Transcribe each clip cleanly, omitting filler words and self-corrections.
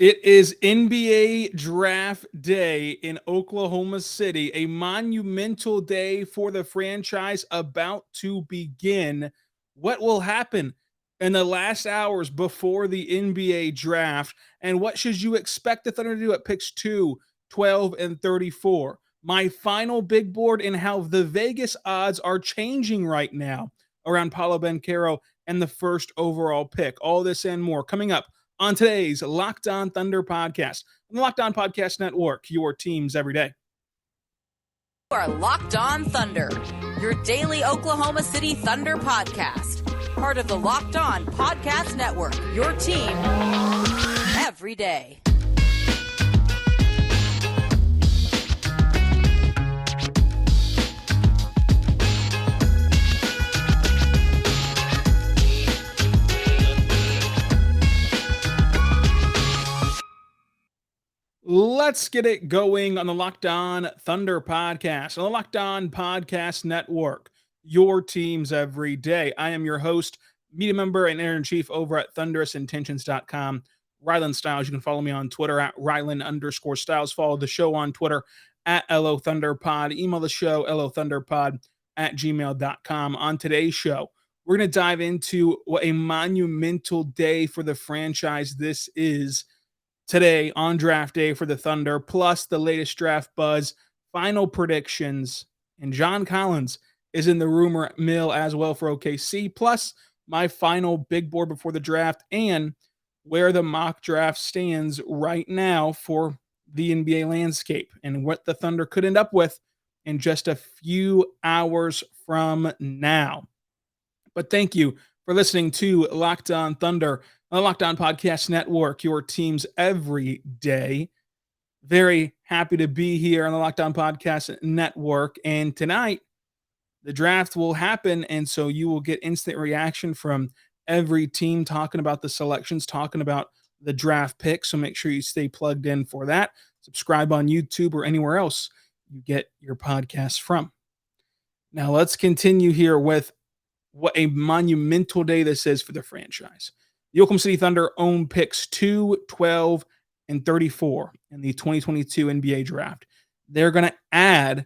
It is NBA Draft Day in Oklahoma City, a monumental day for the franchise about to begin. What will happen in the last hours before the NBA Draft, and what should you expect the Thunder to do at picks 2, 12, and 34? My final big board and how the Vegas odds are changing right now around Paolo Banchero and the first overall pick. All this and more coming up on today's Locked On Thunder podcast on the Locked On Podcast Network, your teams every day. You are Locked On Thunder, your daily Oklahoma City Thunder podcast. Part of the Locked On Podcast Network, your team every day. Let's get it going on the Locked On Thunder podcast, on the Locked On Podcast Network, your teams every day. I am your host, media member, and editor-in-chief over at thunderousintentions.com, Rylan Styles. You can follow me on Twitter at Rylan_Styles. Follow the show on Twitter at LOThunderPod. Email the show, LOThunderPod@gmail.com. On today's show, we're going to dive into what a monumental day for the franchise this is today on draft day for the Thunder, plus the latest draft buzz, final predictions, and John Collins is in the rumor mill as well for OKC, plus my final big board before the draft and where the mock draft stands right now for the NBA landscape and what the Thunder could end up with in just a few hours from now. But thank you for listening to Locked On Thunder on the Locked On Podcast Network, your teams every day. Very happy to be here on the Locked On Podcast Network. And tonight, the draft will happen, and so you will get instant reaction from every team talking about the selections, talking about the draft picks. So make sure you stay plugged in for that. Subscribe on YouTube or anywhere else you get your podcasts from. Now let's continue here with what a monumental day this is for the franchise. The Oklahoma City Thunder own picks 2, 12, and 34 in the 2022 NBA Draft. They're going to add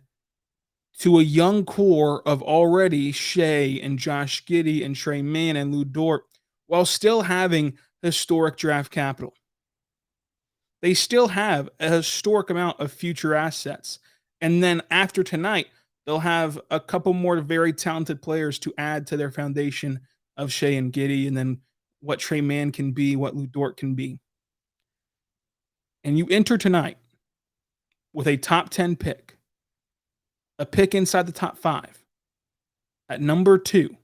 to a young core of already Shai and Josh Giddey and Tre Mann and Lu Dort while still having historic draft capital. They still have a historic amount of future assets. And then after tonight, they'll have a couple more very talented players to add to their foundation of Shai and Giddey, and then what Tre Mann can be, what Lu Dort can be. And you enter tonight with a top 10 pick, a pick inside the top 5, at number 2,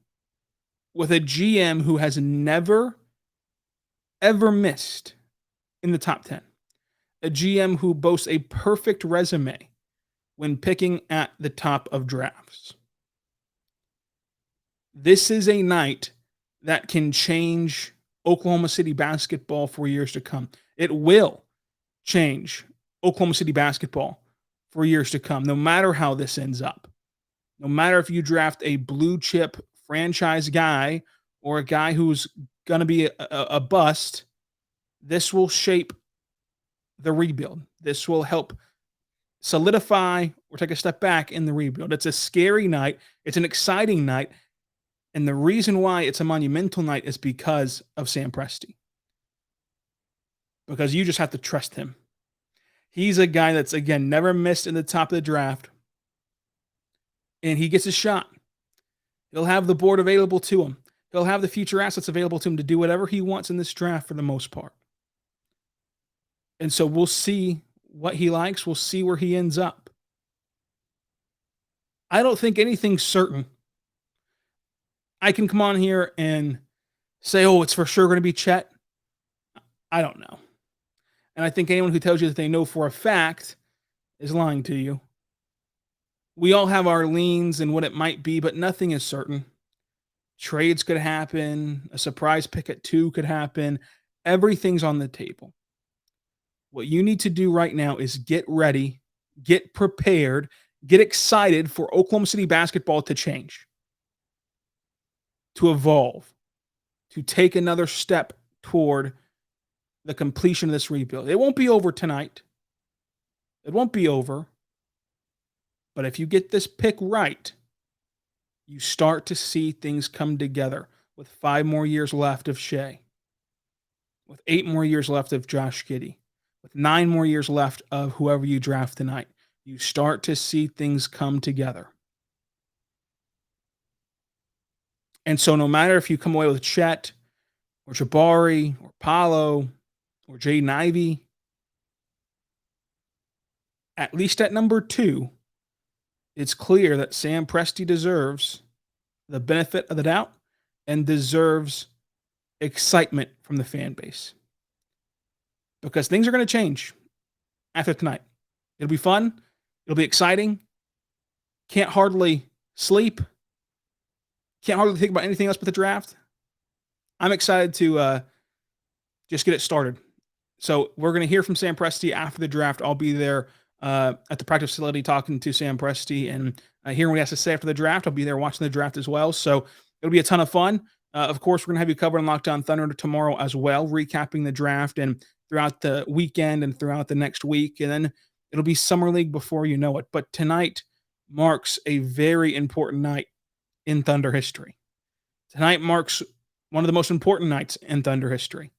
with a GM who has never, ever missed in the top 10. A GM who boasts a perfect resume when picking at the top of drafts. This is a night that can change Oklahoma City basketball for years to come. It will change Oklahoma City basketball for years to come, no matter how this ends up. No matter if you draft a blue chip franchise guy or a guy who's going to be a bust, this will shape the rebuild. This will help solidify or take a step back in the rebuild. It's a scary night. It's an exciting night. And the reason why it's a monumental night is because of Sam Presti. Because you just have to trust him. He's a guy that's, again, never missed in the top of the draft. And he gets a shot. He'll have the board available to him. He'll have the future assets available to him to do whatever he wants in this draft for the most part. And so we'll see what he likes. We'll see where he ends up. I don't think anything's certain. I can come on here and say, oh, it's for sure going to be Chet. I don't know. And I think anyone who tells you that they know for a fact is lying to you. We all have our leans and what it might be, but nothing is certain. Trades could happen. A surprise pick at 2 could happen. Everything's on the table. What you need to do right now is get ready, get prepared, get excited for Oklahoma City basketball to change, to evolve, to take another step toward the completion of this rebuild. It won't be over tonight. It won't be over. But if you get this pick right, you start to see things come together with 5 more years left of Shea, with 8 more years left of Josh Giddey, with 9 more years left of whoever you draft tonight. You start to see things come together. And so no matter if you come away with Chet or Jabari or Paolo or Jaden Ivey, at least at number 2, it's clear that Sam Presti deserves the benefit of the doubt and deserves excitement from the fan base. Because things are going to change after tonight. It'll be fun. It'll be exciting. Can't hardly sleep. Can't hardly think about anything else but the draft. I'm excited to just get it started. So we're going to hear from Sam Presti after the draft. I'll be there at the practice facility talking to Sam Presti and hearing what he has to say after the draft. I'll be there watching the draft as well. So it'll be a ton of fun. Of course, we're going to have you covered on Locked On Thunder tomorrow as well, recapping the draft and throughout the weekend and throughout the next week. And then it'll be Summer League before you know it. But tonight marks a very important night in Thunder history. Tonight marks one of the most important nights in Thunder history.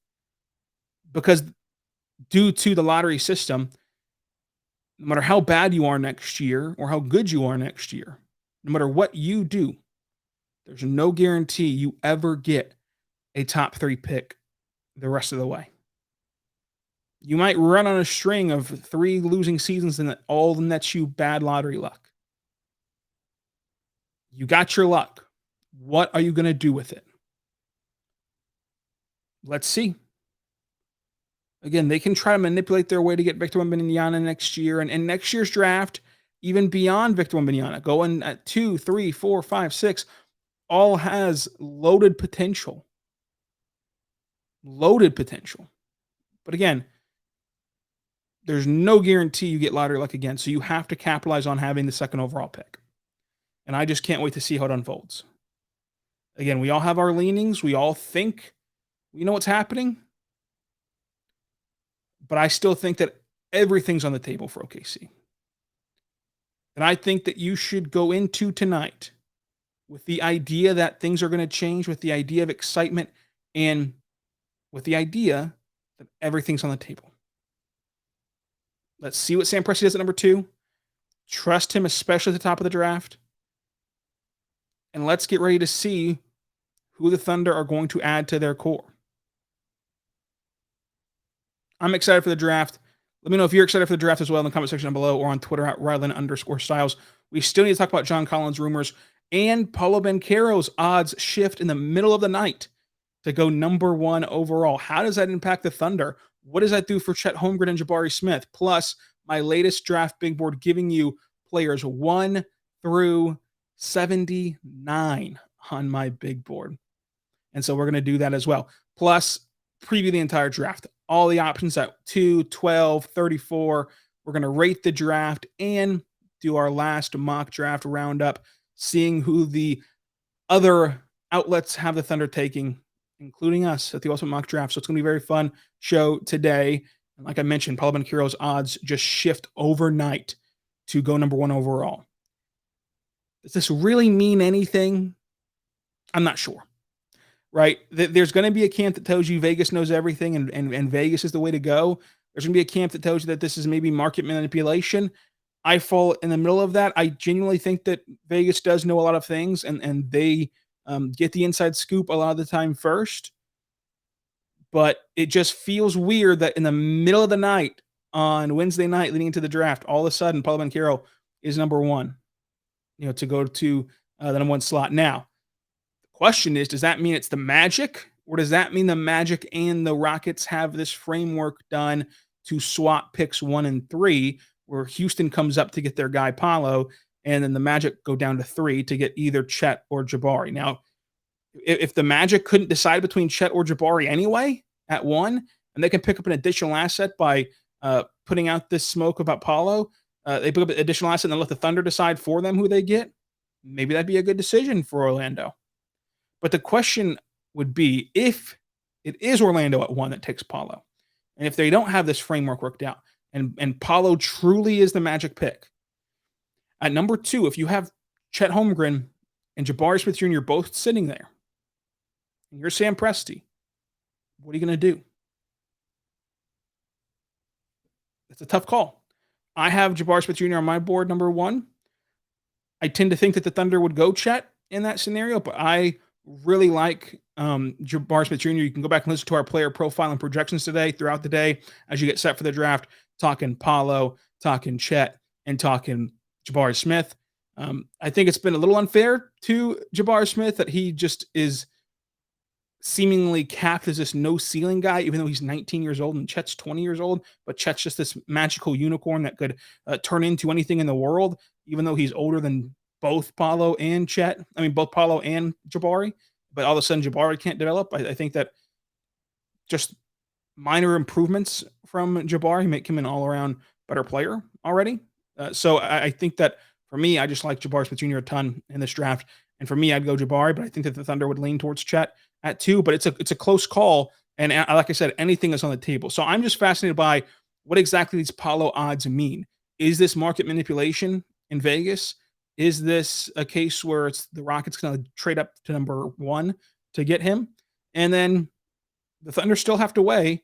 Because due to the lottery system, no matter how bad you are next year or how good you are next year, no matter what you do, there's no guarantee you ever get a top 3 pick the rest of the way. You might run on a string of 3 losing seasons and that all nets you bad lottery luck. You got your luck. What are you going to do with it? Let's see. Again, they can try to manipulate their way to get Victor Wembanyama next year. And next year's draft, even beyond Victor Wembanyama, going at 2, 3, 4, 5, 6, all has loaded potential. Loaded potential. But again, there's no guarantee you get lottery luck again. So you have to capitalize on having the second overall pick. And I just can't wait to see how it unfolds. Again, we all have our leanings. We all think we know what's happening. But I still think that everything's on the table for OKC. And I think that you should go into tonight with the idea that things are going to change, with the idea of excitement, and with the idea that everything's on the table. Let's see what Sam Presti does at number 2. Trust him, especially at the top of the draft. And let's get ready to see who the Thunder are going to add to their core. I'm excited for the draft. Let me know if you're excited for the draft as well in the comment section down below or on Twitter at Rylan_Styles. We still need to talk about John Collins rumors and Paolo Banchero's odds shift in the middle of the night to go number 1 overall. How does that impact the Thunder? What does that do for Chet Holmgren and Jabari Smith? Plus, my latest draft big board giving you players 1 through 79 on my big board. And so we're going to do that as well. Plus, preview the entire draft. All the options at 2, 12, 34. We're going to rate the draft and do our last mock draft roundup, seeing who the other outlets have the Thunder taking, including us at the Ultimate Mock Draft. So it's going to be a very fun show today. And like I mentioned, Paolo Banchero's odds just shift overnight to go number 1 overall. Does this really mean anything? I'm not sure. Right? There's going to be a camp that tells you Vegas knows everything and Vegas is the way to go. There's going to be a camp that tells you that this is maybe market manipulation. I fall in the middle of that. I genuinely think that Vegas does know a lot of things and they get the inside scoop a lot of the time first. But it just feels weird that in the middle of the night on Wednesday night leading into the draft, all of a sudden Paolo Banchero is number 1, to go to the number 1 slot. Now, question is, does that mean it's the Magic, or does that mean the Magic and the Rockets have this framework done to swap picks 1 and 3, where Houston comes up to get their guy Paolo, and then the Magic go down to 3 to get either Chet or Jabari? Now, if the Magic couldn't decide between Chet or Jabari anyway at 1, and they can pick up an additional asset by putting out this smoke about Paolo, they pick up an additional asset and then let the Thunder decide for them who they get, maybe that'd be a good decision for Orlando. But the question would be, if it is Orlando at 1 that takes Paolo, And if they don't have this framework worked out, and Paolo truly is the magic pick, at number 2, if you have Chet Holmgren and Jabari Smith Jr. both sitting there, and you're Sam Presti, what are you going to do? It's a tough call. I have Jabari Smith Jr. on my board, number 1. I tend to think that the Thunder would go Chet in that scenario, but I really like Jabari Smith Jr. You can go back and listen to our player profile and projections today throughout the day as you get set for the draft, talking Paolo, talking Chet, and talking Jabari Smith. I think it's been a little unfair to Jabari Smith that he just is seemingly capped as this no ceiling guy, even though he's 19 years old and Chet's 20 years old. But Chet's just this magical unicorn that could turn into anything in the world, even though he's older than both Paolo and Chet. I mean, both Paolo and Jabari. But all of a sudden, Jabari can't develop. I think that just minor improvements from Jabari make him an all-around better player already. So I think that for me, I just like Jabari Smith Jr. a ton in this draft. And for me, I'd go Jabari, but I think that the Thunder would lean towards Chet at 2. But it's a close call. And like I said, anything is on the table. So I'm just fascinated by what exactly these Paolo odds mean. Is this market manipulation in Vegas? Is this a case where it's the Rockets going to trade up to number 1 to get him? And then the Thunder still have to weigh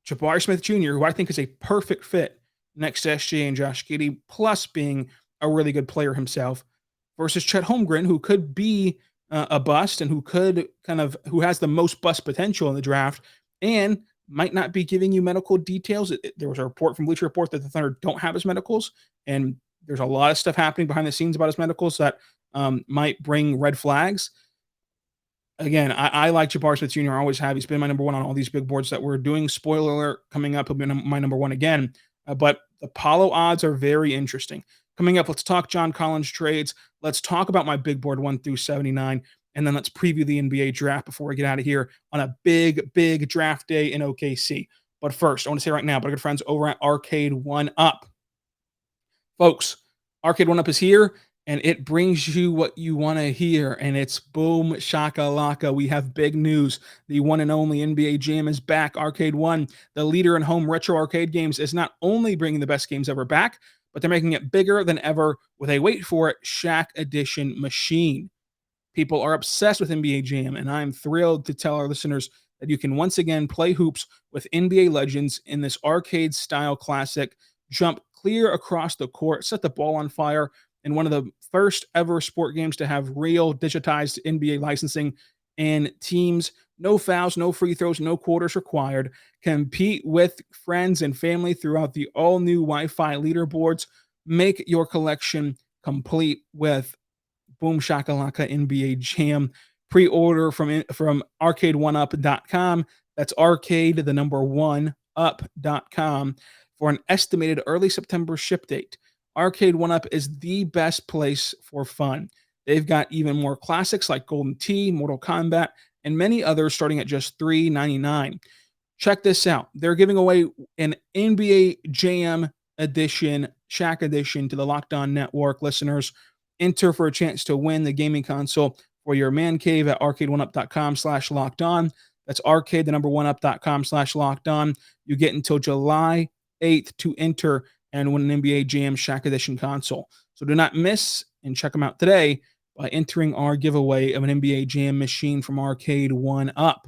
Jabari Smith Jr., who I think is a perfect fit next to SJ and Josh Giddey, plus being a really good player himself, versus Chet Holmgren, who could be a bust and who has the most bust potential in the draft and might not be giving you medical details. There was a report from Bleacher Report that the Thunder don't have his medicals, and there's a lot of stuff happening behind the scenes about his medicals that might bring red flags. Again, I like Jabari Smith Jr. I always have. He's been my number 1 on all these big boards that we're doing. Spoiler alert, coming up, he'll be my number 1 again. But the Paolo odds are very interesting. Coming up, let's talk John Collins trades. Let's talk about my big board 1 through 79. And then let's preview the NBA draft before we get out of here on a big, big draft day in OKC. But first, I want to say right now, but our good friends over at Arcade 1-Up. Folks, Arcade 1-Up is here, and it brings you what you want to hear, and it's boom shakalaka. We have big news. The one and only NBA Jam is back. Arcade 1, the leader in home retro arcade games, is not only bringing the best games ever back, but they're making it bigger than ever with a, wait for it, Shaq Edition machine. People are obsessed with NBA Jam, and I'm thrilled to tell our listeners that you can once again play hoops with NBA legends in this arcade-style classic. Jump clear across the court, set the ball on fire, in one of the first ever sport games to have real digitized NBA licensing and teams. No fouls, no free throws, no quarters required. Compete with friends and family throughout the all-new Wi-Fi leaderboards. Make your collection complete with Boom Shakalaka NBA Jam. Pre-order from arcade1up.com. That's arcade, the number 1, up.com for an estimated early September ship date. Arcade 1-Up is the best place for fun. They've got even more classics like Golden Tee, Mortal Kombat, and many others starting at just $3.99. Check this out. They're giving away an NBA Jam edition, Shaq edition to the Locked On Network listeners. Enter for a chance to win the gaming console for your man cave at arcade1up.com/lockedon. That's arcade, the number 1up.com/lockedon. You get until July 8th to enter and win an NBA Jam Shaq Edition console. So do not miss and check them out today by entering our giveaway of an NBA Jam machine from Arcade 1-Up.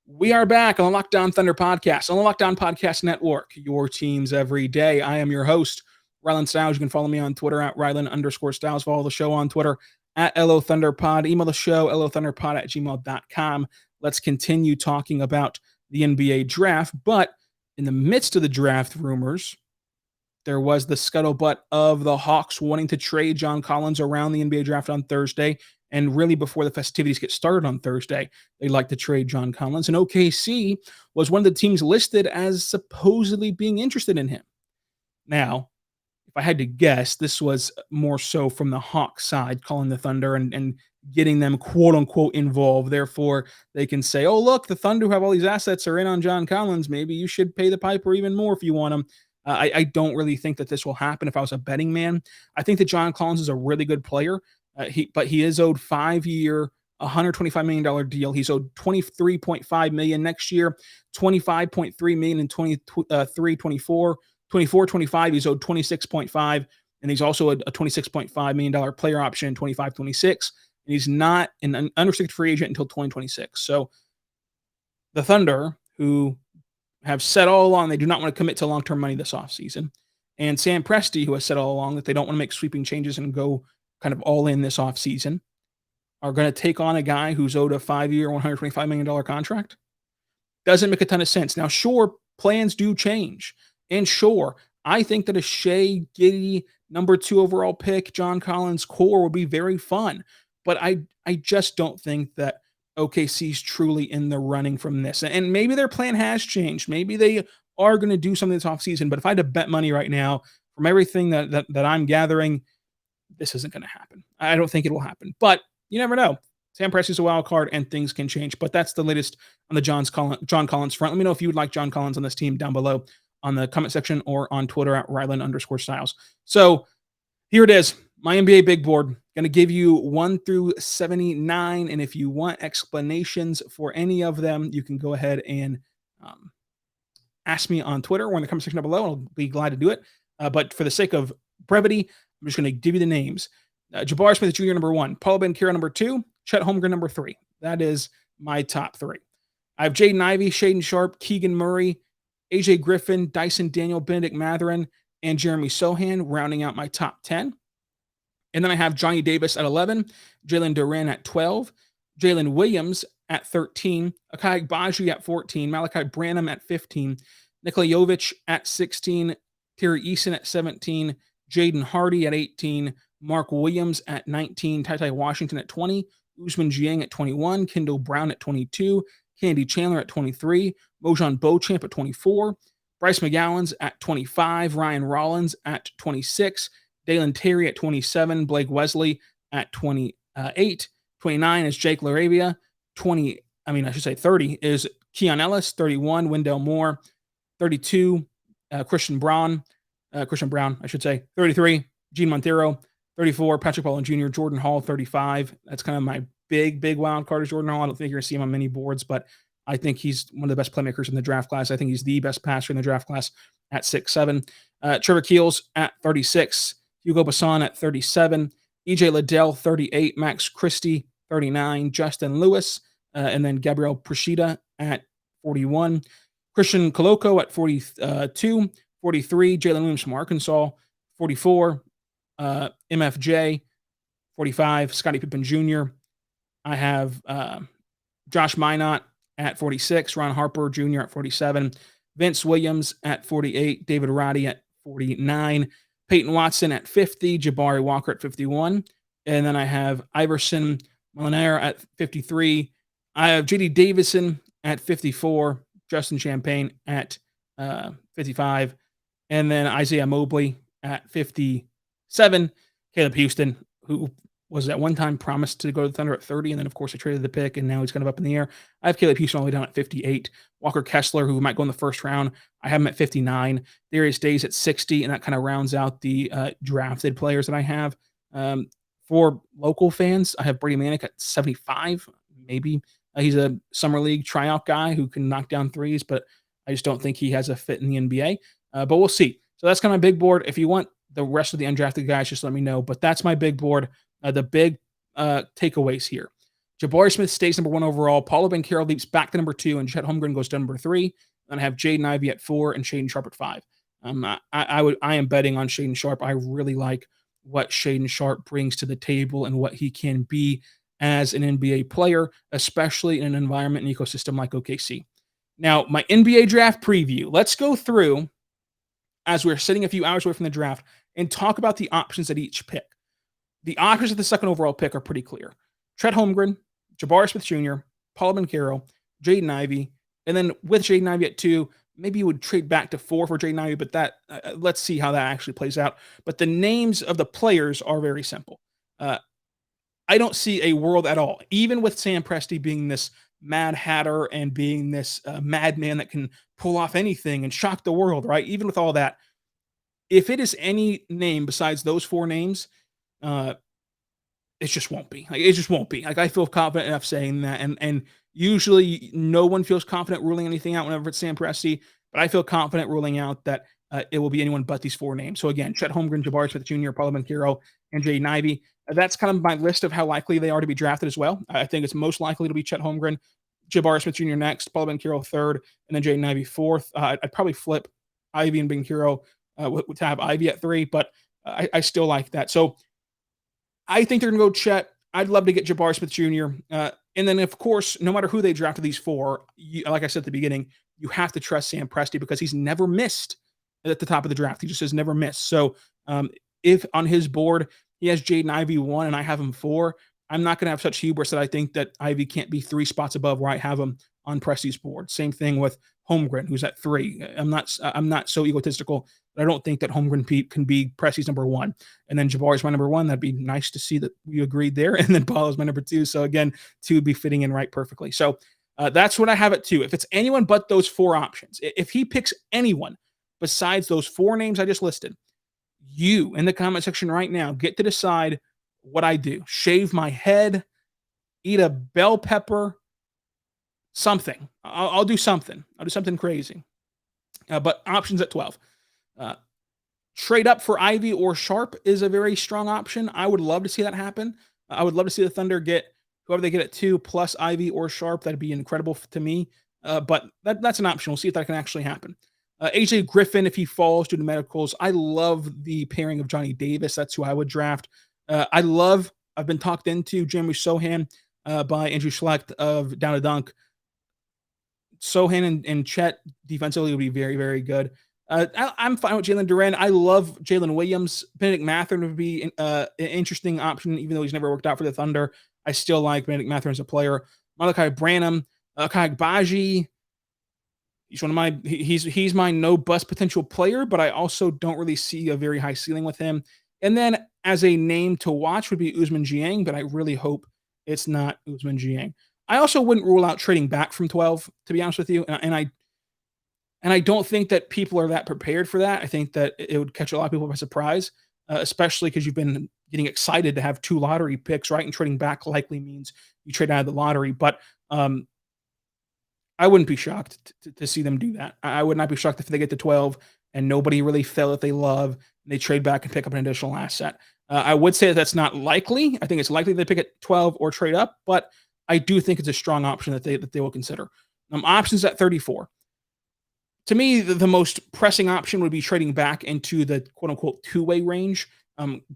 We are back on the Locked On Thunder Podcast, on the Locked On Podcast Network, your teams every day. I am your host, Rylan Stiles. You can follow me on Twitter at Rylan_Stiles. Follow the show on Twitter at LOThunderPod. Email the show, LOThunderPod@gmail.com. Let's continue talking about the NBA draft. But in the midst of the draft rumors, there was the scuttlebutt of the Hawks wanting to trade John Collins around the NBA draft on Thursday. And really before the festivities get started on Thursday, they'd like to trade John Collins. And OKC was one of the teams listed as supposedly being interested in him. Now, if I had to guess, this was more so from the Hawks side, calling the Thunder and getting them quote-unquote involved. Therefore, they can say, oh, look, the Thunder who have all these assets are in on John Collins. Maybe you should pay the piper even more if you want him. I don't really think that this will happen if I was a betting man. I think that John Collins is a really good player, but he is owed 5-year, $125 million deal. He's owed $23.5 million next year, $25.3 million in 23, 24, 24, 25. He's owed $26.5, and he's also a $26.5 million player option in 25, 26. And he's not an unrestricted free agent until 2026. So the Thunder, who have said all along they do not want to commit to long-term money this offseason, and Sam Presti, who has said all along that they don't want to make sweeping changes and go kind of all in this offseason, are going to take on a guy who's owed a 5-year, $125 million contract. Doesn't make a ton of sense. Now, sure, plans do change. And sure, I think that a Shea Giddey number 2 overall pick, John Collins core would be very fun. But I just don't think that OKC's truly in the running from this. And maybe their plan has changed. Maybe they are going to do something this offseason. But if I had to bet money right now, from everything that I'm gathering, this isn't going to happen. I don't think it will happen. But you never know. Sam Presti's a wild card and things can change. But that's the latest on the John Collins front. Let me know if you would like John Collins on this team down below on the comment section or on Twitter at Ryland_Styles. So here it is. My NBA big board. Going to give you 1 through 79. And if you want explanations for any of them, you can go ahead and ask me on Twitter or in the comment section down below. I'll be glad to do it. But for the sake of brevity, I'm just going to give you the names. Jabari Smith Jr. number 1, Paolo Banchero number 2, Chet Holmgren number 3. That is my top 3. I have Jaden Ivey, Shaedon Sharpe, Keegan Murray, AJ Griffin, Dyson Daniel, Benedict Mathurin, and Jeremy Sohan rounding out my top 10. And then I have Johnny Davis at 11, Jalen Duren at 12, Jalen Williams at 13, Akai Agbaji at 14, Malachi Branham at 15, Nikola Jovic at 16, Terry Eason at 17, Jaden Hardy at 18, Mark Williams at 19, Ty Washington at 20, Ousmane Dieng at 21, Kendall Brown at 22, Kennedy Chandler at 23, Mojan Beauchamp at 24, Bryce McGowan's at 25, Ryan Rollins at 26, Dalen Terry at 27, Blake Wesley at 28, 29 is Jake LaRavia, 30 is Keon Ellis, 31, Wendell Moore, 32, Christian Brown, 33, Gene Montero, 34, Patrick Paolo Jr., Jordan Hall, 35. That's kind of my big wild card is Jordan Hall. I don't think you're going to see him on many boards, but I think he's one of the best playmakers in the draft class. I think he's the best passer in the draft class at 6'7". Trevor Keels at 36, Hugo Basson at 37, EJ Liddell, 38, Max Christie, 39, Justin Lewis, and then Gabriel Procida at 41, Christian Koloko at 42, 43, Jalen Williams from Arkansas, 44, MFJ, 45, Scottie Pippen Jr. I have Josh Minot at 46, Ron Harper Jr. at 47, Vince Williams at 48, David Roddy at 49, Peyton Watson at 50, Jabari Walker at 51, and then I have Iverson Molinaro at 53. I have J.D. Davison at 54, Justin Champagne at 55, and then Isaiah Mobley at 57, Caleb Houston, who was at one time promised to go to the Thunder at 30, and then, of course, I traded the pick, and now he's kind of up in the air. I have Caleb Houston all the way down at 58. Walker Kessler, who might go in the first round, I have him at 59. Darius Days at 60, and that kind of rounds out the drafted players that I have. For local fans, I have Brady Manick at 75, maybe. He's a summer league tryout guy who can knock down threes, but I just don't think he has a fit in the NBA. But we'll see. So that's kind of my big board. If you want the rest of the undrafted guys, just let me know. But that's my big board. The big takeaways here. Jabari Smith stays number 1 overall. Paolo Banchero leaps back to number 2, and Chet Holmgren goes to number 3. Then I have Jaden Ivey at 4 and Shaedon Sharpe at 5. I am betting on Shaedon Sharpe. I really like what Shaedon Sharpe brings to the table and what he can be as an NBA player, especially in an environment and ecosystem like OKC. Now, my NBA draft preview. Let's go through, as we're sitting a few hours away from the draft, and talk about the options at each pick. The options at the second overall pick are pretty clear. Chet Holmgren, Jabari Smith Jr., Paolo Banchero, Jaden Ivey, and then with Jaden Ivey at 2, maybe you would trade back to 4 for Jaden Ivey, but that let's see how that actually plays out. But the names of the players are very simple. I don't see a world at all, even with Sam Presti being this Mad Hatter and being this madman that can pull off anything and shock the world, right? Even with all that, if it is any name besides those 4 names, it just won't be. Like, it just won't be. Like, I feel confident enough saying that, and usually no one feels confident ruling anything out whenever it's Sam Presti, but I feel confident ruling out that it will be anyone but these four names. So again, Chet Holmgren, Jabari Smith Jr., Paolo Banchero, and Jaden Ivey. That's kind of my list of how likely they are to be drafted as well. I think it's most likely to be Chet Holmgren, Jabari Smith Jr. next, Paolo Banchero third, and then Jaden Ivey fourth. I'd probably flip Ivey and Banchero to have Ivey at three, but I still like that. So I think they're going to go Chet. I'd love to get Jabari Smith Jr. And then, of course, no matter who they draft of these four, like I said at the beginning, you have to trust Sam Presti because he's never missed at the top of the draft. He just has never missed. So if on his board he has Jaden Ivey 1 and I have him 4, I'm not going to have such hubris that I think that Ivey can't be 3 spots above where I have him on Presti's board. Same thing with Holmgren, who's at 3. I'm not so egotistical that I don't think that Holmgren can be Presti's number 1. And then Jabari's my number 1. That'd be nice to see that we agreed there. And then Paolo's my number 2. So again, 2 would be fitting in right perfectly. So that's what I have at 2. If it's anyone but those 4 options, if he picks anyone besides those 4 names I just listed, you in the comment section right now get to decide what I do. Shave my head, eat a bell pepper, something. I'll do something. I'll do something crazy. But options at 12. Trade up for Ivy or Sharp is a very strong option. I would love to see that happen. I would love to see the Thunder get whoever they get at 2 plus Ivy or Sharp. That'd be incredible to me. But that's an option. We'll see if that can actually happen. AJ Griffin, if he falls due to medicals. I love the pairing of Johnny Davis. That's who I would draft. I've been talked into Jeremy Sohan by Andrew Schlecht of Down to Dunk. Sohan and Chet defensively would be very, very good. I'm fine with Jalen Duren. I love Jalen Williams. Benedict Mathurin would be an interesting option, even though he's never worked out for the Thunder. I still like Benedict Mathurin as a player. Malachi Branham, Kai Agbaji. He's my no bust potential player, but I also don't really see a very high ceiling with him. And then as a name to watch would be Usman Jiang, but I really hope it's not Usman Jiang. I also wouldn't rule out trading back from 12, to be honest with you. And I don't think that people are that prepared for that. I think that it would catch a lot of people by surprise, especially because you've been getting excited to have 2 lottery picks, right? And trading back likely means you trade out of the lottery. But I wouldn't be shocked to see them do that. I would not be shocked if they get to 12 and nobody really fell that they love, and they trade back and pick up an additional asset. I would say that's not likely. I think it's likely they pick at 12 or trade up, but I do think it's a strong option that they will consider. Options at 34. To me, the most pressing option would be trading back into the quote-unquote two-way range,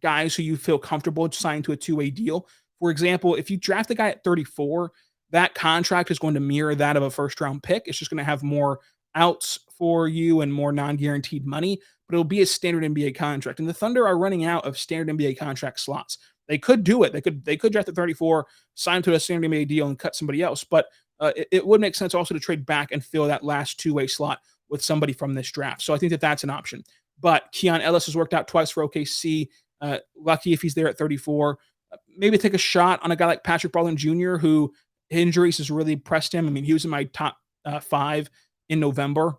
guys who you feel comfortable signing to a two-way deal. For example, if you draft a guy at 34, that contract is going to mirror that of a first-round pick. It's just going to have more outs for you and more non-guaranteed money, but it'll be a standard NBA contract. And the Thunder are running out of standard NBA contract slots. They could do it. They could draft at 34, sign to a standard NBA deal, and cut somebody else. But it would make sense also to trade back and fill that last two-way slot with somebody from this draft. So I think that that's an option. But Keon Ellis has worked out twice for OKC. Lucky if he's there at 34. Maybe take a shot on a guy like Patrick Baldwin Jr., who injuries has really pressed him. I mean, he was in my top 5 in November,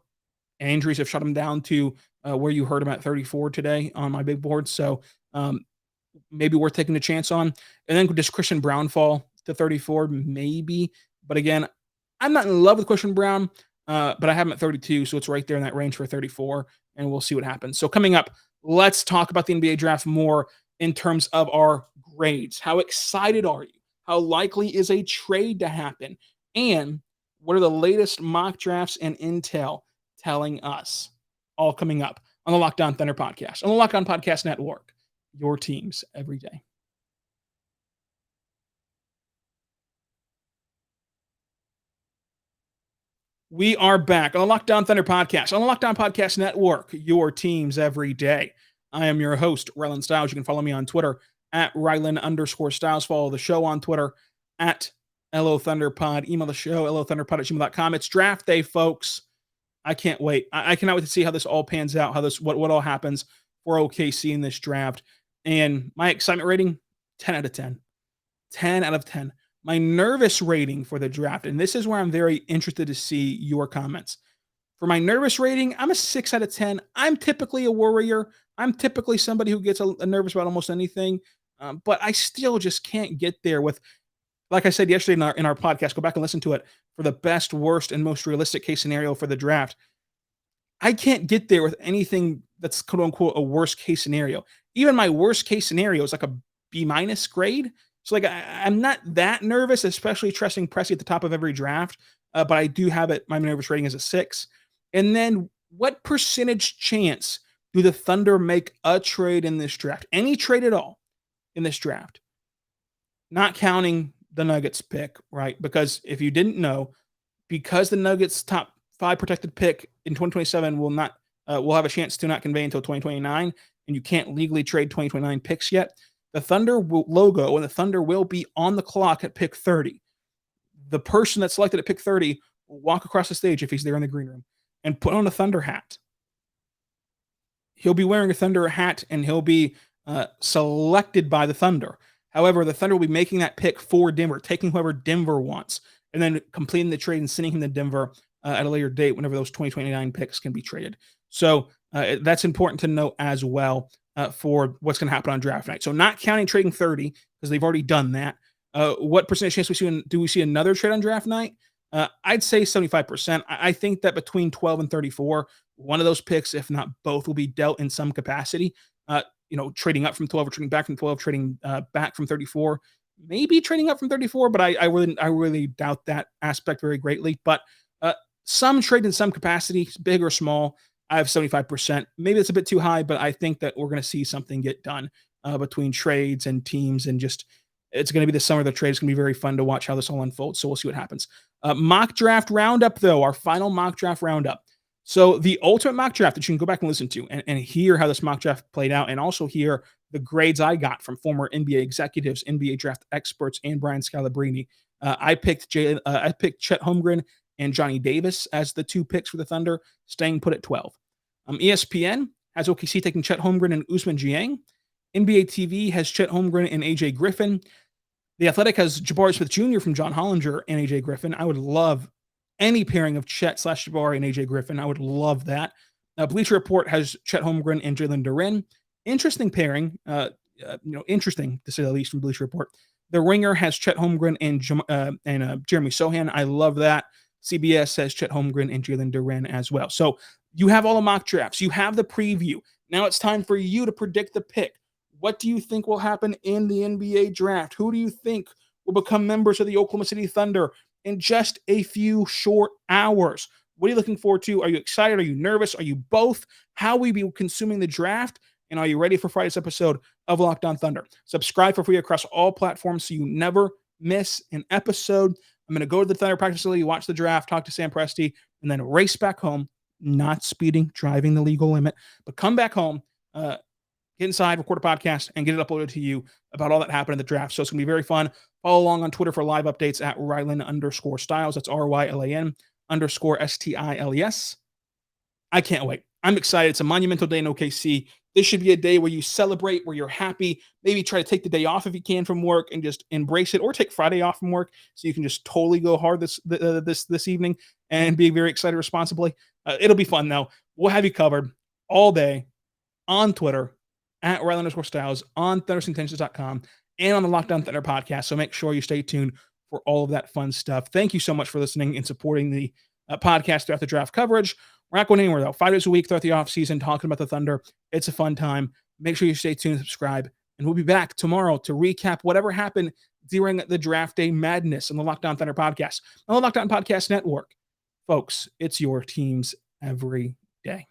and injuries have shut him down to where you heard him at 34 today on my big board. So maybe worth taking a chance on. And then does Christian Brown fall to 34? Maybe. But again, I'm not in love with Christian Brown, but I have him at 32, so it's right there in that range for 34, and we'll see what happens. So coming up, let's talk about the NBA draft more in terms of our grades. How excited are you? How likely is a trade to happen? And what are the latest mock drafts and intel telling us? All coming up on the Locked On Thunder Podcast, on the Locked On Podcast Network, your teams every day. We are back on the Locked On Thunder Podcast, on the Locked On Podcast Network, your teams every day. I am your host, Rylan Stiles. You can follow me on Twitter at Rylan_Stiles. Follow the show on Twitter at LOThunderPod. Email the show, LOThunderPod@gmail.com. It's draft day, folks. I can't wait. I cannot wait to see how this all pans out, how this what all happens for OKC in this draft. And my excitement rating, 10 out of 10. 10 out of 10. My nervous rating for the draft, and this is where I'm very interested to see your comments. For my nervous rating, I'm a 6 out of 10. I'm typically a worrier. I'm typically somebody who gets nervous about almost anything. But I still just can't get there with, like I said yesterday in our podcast, go back and listen to it, for the best, worst, and most realistic case scenario for the draft. I can't get there with anything that's quote unquote a worst case scenario. Even my worst case scenario is like a B minus grade. So like I'm not that nervous, especially trusting Pressey at the top of every draft. But I do have it. My nervous rating is a 6. And then what percentage chance do the Thunder make a trade in this draft? Any trade at all in this draft? Not counting the Nuggets pick, right? Because if you didn't know, because the Nuggets top 5 protected pick in 2027 will have a chance to not convey until 2029, and you can't legally trade 2029 picks yet. The Thunder logo and the Thunder will be on the clock at pick 30. The person that's selected at pick 30 will walk across the stage if he's there in the green room and put on a Thunder hat. He'll be wearing a Thunder hat and he'll be selected by the Thunder. However, the Thunder will be making that pick for Denver, taking whoever Denver wants, and then completing the trade and sending him to Denver at a later date whenever those 2029 picks can be traded. So that's important to note as well for what's going to happen on draft night. So not counting trading 30, because they've already done that. What percentage chance do we see another trade on draft night? I'd say 75%. I think that between 12 and 34, one of those picks, if not both, will be dealt in some capacity. Trading up from 12 or trading back from 12, trading back from 34, maybe trading up from 34, but I really doubt that aspect very greatly. But some trade in some capacity, big or small. I have 75%. Maybe it's a bit too high, but I think that we're going to see something get done between trades and teams, and just it's going to be the summer of the trade. It's going to be very fun to watch how this all unfolds. So we'll see what happens. Mock draft roundup, though, our final mock draft roundup. So the ultimate mock draft that you can go back and listen to and hear how this mock draft played out, and also hear the grades I got from former NBA executives, NBA draft experts, and Brian Scalabrine. I picked Chet Holmgren and Johnny Davis as the 2 picks for the Thunder, staying put at 12. ESPN has OKC taking Chet Holmgren and Ousmane Dieng. NBA TV has Chet Holmgren and AJ Griffin. The Athletic has Jabari Smith Jr. from John Hollinger and AJ Griffin. I would love any pairing of Chet/Jabari and AJ Griffin. I would love that. Bleacher Report has Chet Holmgren and Jalen Duren. Interesting pairing. Interesting to say the least from Bleacher Report. The Ringer has Chet Holmgren and Jeremy Sohan. I love that. CBS says Chet Holmgren and Jalen Duren as well. So you have all the mock drafts. You have the preview. Now it's time for you to predict the pick. What do you think will happen in the NBA draft? Who do you think will become members of the Oklahoma City Thunder in just a few short hours? What are you looking forward to? Are you excited? Are you nervous? Are you both? How will you be consuming the draft? And are you ready for Friday's episode of Locked On Thunder? Subscribe for free across all platforms so you never miss an episode. I'm going to go to the Thunder practice facility, watch the draft, talk to Sam Presti, and then race back home, not speeding, driving the legal limit, but come back home, get inside, record a podcast, and get it uploaded to you about all that happened in the draft. So it's going to be very fun. Follow along on Twitter for live updates at Rylan_Styles. That's RYLAN_STILES. I can't wait. I'm excited. It's a monumental day in OKC. This should be a day where you celebrate, where you're happy. Maybe try to take the day off if you can from work and just embrace it, or take Friday off from work so you can just totally go hard this evening and be very excited responsibly. It'll be fun, though. We'll have you covered all day on Twitter at Rylan_Styles, on ThunderSyntentions.com, and on the Locked On Thunder podcast. So make sure you stay tuned for all of that fun stuff. Thank you so much for listening and supporting the podcast throughout the draft coverage. We're not going anywhere, though. 5 days a week throughout the offseason talking about the Thunder. It's a fun time. Make sure you stay tuned and subscribe. And we'll be back tomorrow to recap whatever happened during the draft day madness on the Locked On Thunder podcast, on the Locked On Podcast Network. Folks, it's your teams every day.